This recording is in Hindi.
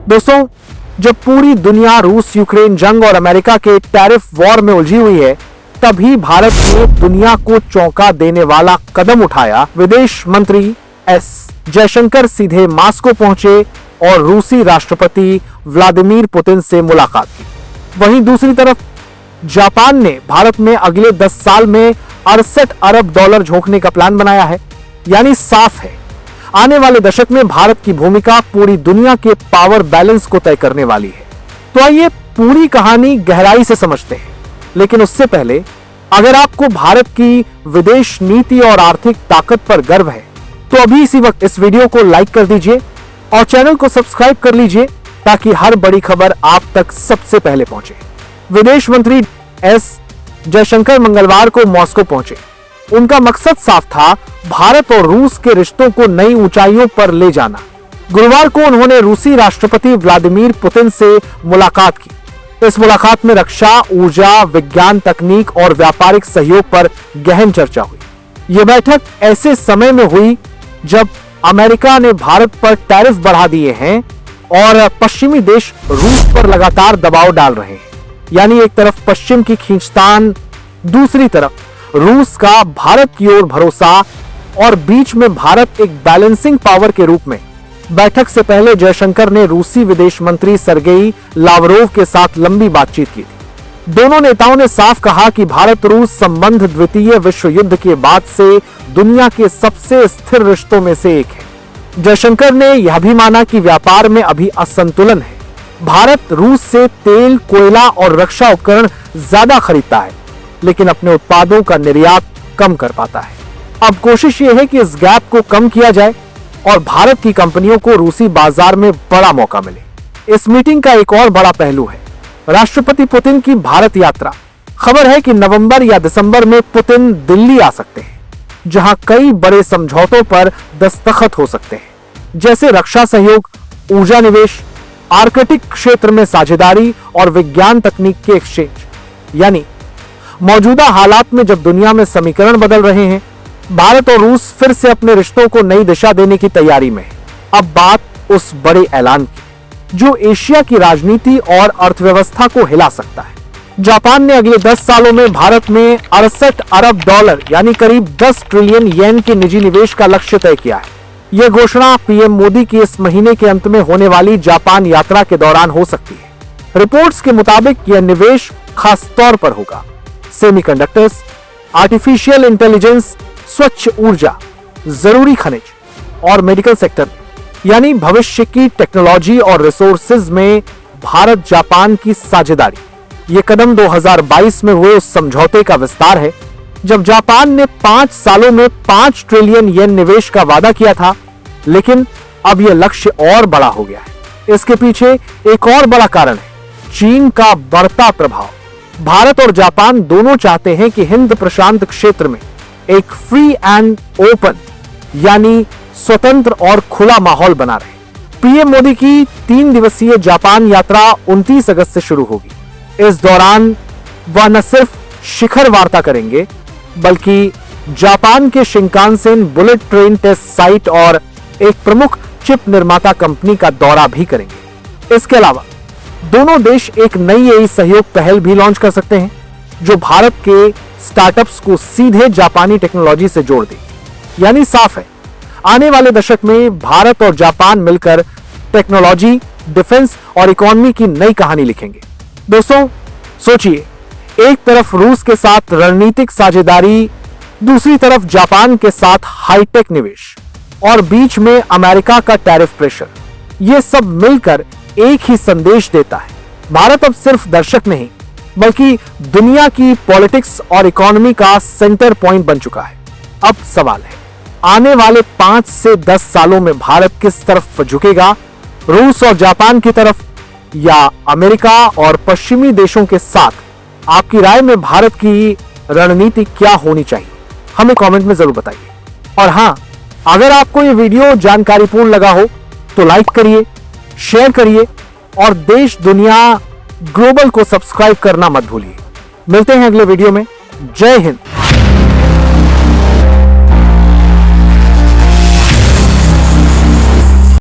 दोस्तों, जब पूरी दुनिया रूस यूक्रेन जंग और अमेरिका के टैरिफ वॉर में उलझी हुई है, तभी भारत ने दुनिया को चौंका देने वाला कदम उठाया। विदेश मंत्री एस जयशंकर सीधे मॉस्को पहुंचे और रूसी राष्ट्रपति व्लादिमीर पुतिन से मुलाकात की। वहीं दूसरी तरफ जापान ने भारत में अगले 10 साल में 68 अरब डॉलर झोंकने का प्लान बनाया है। यानी साफ है, आने वाले दशक में भारत की भूमिका पूरी दुनिया के पावर बैलेंस को तय करने वाली है। तो आइए पूरी कहानी गहराई से समझते हैं। लेकिन उससे पहले, अगर आपको भारत की विदेश नीति और आर्थिक ताकत पर गर्व है, तो अभी इसी वक्त इस वीडियो को लाइक कर दीजिए और चैनल को सब्सक्राइब कर लीजिए, ताकि हर बड़ी खबर आप तक सबसे पहले पहुंचे। विदेश मंत्री एस जयशंकर मंगलवार को मॉस्को पहुंचे। उनका मकसद साफ था, भारत और रूस के रिश्तों को नई ऊंचाइयों पर ले जाना। गुरुवार को उन्होंने रूसी राष्ट्रपति व्लादिमीर पुतिन से मुलाकात की। इस मुलाकात में रक्षा, ऊर्जा, विज्ञान, तकनीक और व्यापारिक सहयोग पर गहन चर्चा हुई। यह बैठक ऐसे समय में हुई जब अमेरिका ने भारत पर टैरिफ बढ़ा दिए हैं और पश्चिमी देश रूस पर लगातार दबाव डाल रहे हैं। यानी एक तरफ पश्चिम की खींचतान, दूसरी तरफ रूस का भारत की ओर भरोसा, और बीच में भारत एक बैलेंसिंग पावर के रूप में। बैठक से पहले जयशंकर ने रूसी विदेश मंत्री सर्गेई लावरोव के साथ लंबी बातचीत की थी। दोनों नेताओं ने साफ कहा कि भारत रूस संबंध द्वितीय विश्व युद्ध के बाद से दुनिया के सबसे स्थिर रिश्तों में से एक है। जयशंकर ने यह भी माना कि व्यापार में अभी असंतुलन है। भारत रूस से तेल, कोयला और रक्षा उपकरण ज्यादा खरीदता है, लेकिन अपने उत्पादों का निर्यात कम कर पाता है। अब कोशिश यह है कि इस गैप को कम किया जाए और भारत की कंपनियों को रूसी बाजार में बड़ा मौका मिले। इस मीटिंग का एक और बड़ा पहलू है राष्ट्रपति पुतिन की भारत यात्रा। खबर है कि नवंबर या दिसंबर में पुतिन दिल्ली आ सकते हैं, जहां कई बड़े समझौतों पर दस्तखत हो सकते हैं, जैसे रक्षा सहयोग, ऊर्जा निवेश, आर्कटिक क्षेत्र में साझेदारी और विज्ञान तकनीक के एक्सचेंज। यानी मौजूदा हालात में जब दुनिया में समीकरण बदल रहे हैं, भारत और रूस फिर से अपने रिश्तों को नई दिशा देने की तैयारी में है। अब बात उस बड़े ऐलान की जो एशिया की राजनीति और अर्थव्यवस्था को हिला सकता है। जापान ने अगले 10 सालों में भारत में 68 अरब डॉलर यानी करीब 10 ट्रिलियन येन के निजी निवेश का लक्ष्य तय किया है। यह घोषणा पीएम मोदी की इस महीने के अंत में होने वाली जापान यात्रा के दौरान हो सकती है। रिपोर्ट्स के मुताबिक यह निवेश खास तौर पर होगा सेमीकंडक्टर्स, आर्टिफिशियल इंटेलिजेंस, स्वच्छ ऊर्जा, जरूरी खनिज और मेडिकल सेक्टर, यानी भविष्य की टेक्नोलॉजी और रिसोर्सेज में भारत जापान की साझेदारी। यह कदम 2022 में हुए उस समझौते का विस्तार है, जब जापान ने 5 सालों में 5 ट्रिलियन येन निवेश का वादा किया था। लेकिन अब यह लक्ष्य और बड़ा हो गया है। इसके पीछे एक और बड़ा कारण है चीन का बढ़ता प्रभाव। भारत और जापान दोनों चाहते हैं कि हिंद प्रशांत क्षेत्र में एक फ्री एंड ओपन यानी स्वतंत्र और खुला माहौल बना रहे। पीएम मोदी की 3 दिवसीय जापान यात्रा 29 अगस्त से शुरू होगी। इस दौरान वह न सिर्फ शिखर वार्ता करेंगे, बल्कि जापान के Shinkansen bullet train test site और एक प्रमुख चिप निर्माता कंपनी का दौरा भी करेंगे। इसके अलावा दोनों देश एक नई एई सहयोग पहल भी लॉन्च कर सकते हैं, जो भारत के स्टार्टअप्स को सीधे जापानी टेक्नोलॉजी से जोड़ देगी। यानी साफ है, आने वाले दशक में भारत और जापान मिलकर टेक्नोलॉजी, डिफेंस और इकोनॉमी की नई कहानी लिखेंगे। दोस्तों सोचिए, एक तरफ रूस के साथ रणनीतिक साझेदारी, दूसरी तरफ जापान के साथ हाईटेक निवेश और बीच में अमेरिका का टैरिफ प्रेशर। यह सब मिलकर एक ही संदेश देता है, भारत अब सिर्फ दर्शक नहीं, बल्कि दुनिया की पॉलिटिक्स और इकोनॉमी का सेंटर पॉइंट बन चुका है। अब सवाल है, आने वाले 5 से 10 सालों में भारत किस तरफ झुकेगा, रूस और जापान की तरफ या अमेरिका और पश्चिमी देशों के साथ? आपकी राय में भारत की रणनीति क्या होनी चाहिए, हमें कमेंट में जरूर बताइए। और हां, अगर आपको यह वीडियो जानकारीपूर्ण लगा हो तो लाइक करिए, शेयर करिए और देश दुनिया ग्लोबल को सब्सक्राइब करना मत भूलिए। मिलते हैं अगले वीडियो में। जय हिंद।